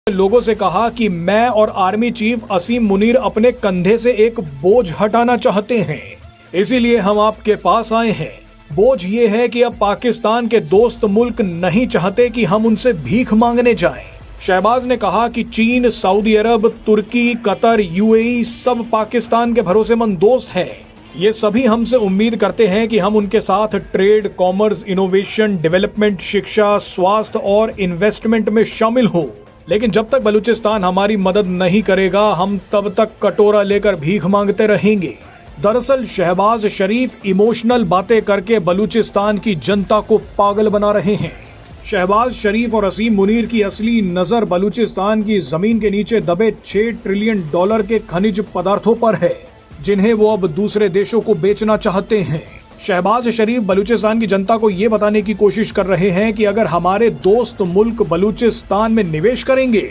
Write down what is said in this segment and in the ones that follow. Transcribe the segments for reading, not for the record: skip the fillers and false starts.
लोगों से कहा कि मैं और आर्मी चीफ असीम मुनीर अपने कंधे से एक बोझ हटाना चाहते हैं, इसीलिए हम आपके पास आए हैं। बोझ ये है कि अब पाकिस्तान के दोस्त मुल्क नहीं चाहते कि हम उनसे भीख मांगने जाएं। शहबाज ने कहा कि चीन, सऊदी अरब, तुर्की, कतर, यूएई सब पाकिस्तान के भरोसेमंद दोस्त हैं। ये सभी हमसे उम्मीद करते हैं कि हम उनके साथ ट्रेड, कॉमर्स, इनोवेशन, डेवलपमेंट, शिक्षा, स्वास्थ्य और इन्वेस्टमेंट में शामिल हो। लेकिन जब तक बलूचिस्तान हमारी मदद नहीं करेगा, हम तब तक कटोरा लेकर भीख मांगते रहेंगे। दरअसल शहबाज शरीफ इमोशनल बातें करके बलूचिस्तान की जनता को पागल बना रहे हैं। शहबाज शरीफ और असीम मुनीर की असली नजर बलूचिस्तान की जमीन के नीचे दबे $6 ट्रिलियन के खनिज पदार्थों पर है, जिन्हें वो अब दूसरे देशों को बेचना चाहते हैं। शहबाज शरीफ बलूचिस्तान की जनता को ये बताने की कोशिश कर रहे हैं कि अगर हमारे दोस्त मुल्क बलूचिस्तान में निवेश करेंगे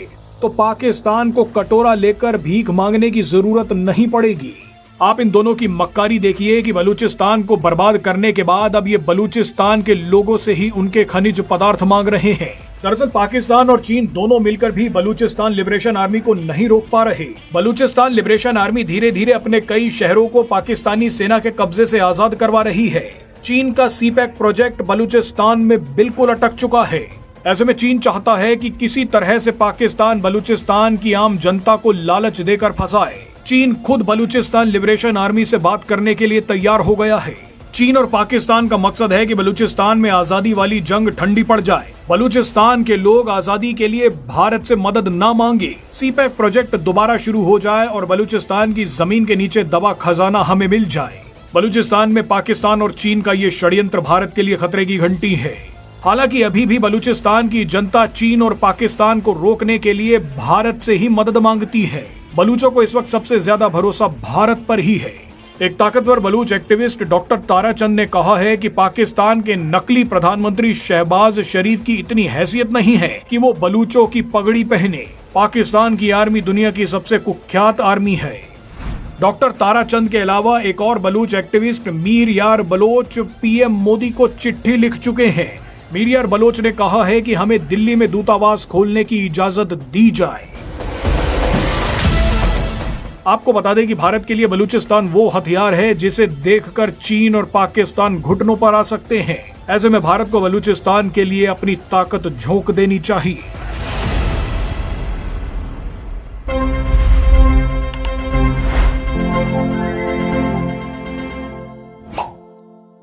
तो पाकिस्तान को कटोरा लेकर भीख मांगने की जरूरत नहीं पड़ेगी। आप इन दोनों की मक्कारी देखिए कि बलूचिस्तान को बर्बाद करने के बाद अब ये बलूचिस्तान के लोगों से ही उनके खनिज पदार्थ मांग रहे हैं। दरअसल पाकिस्तान और चीन दोनों मिलकर भी बलूचिस्तान लिबरेशन आर्मी को नहीं रोक पा रहे। बलूचिस्तान लिबरेशन आर्मी धीरे धीरे अपने कई शहरों को पाकिस्तानी सेना के कब्जे से आजाद करवा रही है। चीन का सीपैक प्रोजेक्ट बलूचिस्तान में बिल्कुल अटक चुका है। ऐसे में चीन चाहता है कि किसी तरह से पाकिस्तान बलूचिस्तान की आम जनता को लालच देकर फंसाए। चीन खुद बलूचिस्तान लिबरेशन आर्मी से बात करने के लिए तैयार हो गया है। चीन और पाकिस्तान का मकसद है कि बलूचिस्तान में आजादी वाली जंग ठंडी पड़ जाए। बलूचिस्तान के लोग आजादी के लिए भारत से मदद न मांगे, सीपैक प्रोजेक्ट दोबारा शुरू हो जाए और बलूचिस्तान की जमीन के नीचे दबा खजाना हमें मिल जाए। बलूचिस्तान में पाकिस्तान और चीन का ये षड्यंत्र भारत के लिए खतरे की घंटी है। हालांकि अभी भी बलूचिस्तान की जनता चीन और पाकिस्तान को रोकने के लिए भारत से ही मदद मांगती है। बलूचों को इस वक्त सबसे ज्यादा भरोसा भारत पर ही है। एक ताकतवर बलूच एक्टिविस्ट डॉक्टर ताराचंद ने कहा है कि पाकिस्तान के नकली प्रधानमंत्री शहबाज शरीफ की इतनी हैसियत नहीं है कि वो बलूचों की पगड़ी पहने। पाकिस्तान की आर्मी दुनिया की सबसे कुख्यात आर्मी है। डॉक्टर ताराचंद के अलावा एक और बलूच एक्टिविस्ट मीर यार बलोच पीएम मोदी को चिट्ठी लिख चुके हैं। मीर यार बलोच ने कहा है कि हमें दिल्ली में दूतावास खोलने की इजाजत दी जाए। आपको बता दें कि भारत के लिए बलूचिस्तान वो हथियार है जिसे देखकर चीन और पाकिस्तान घुटनों पर आ सकते हैं। ऐसे में भारत को बलूचिस्तान के लिए अपनी ताकत झोंक देनी चाहिए।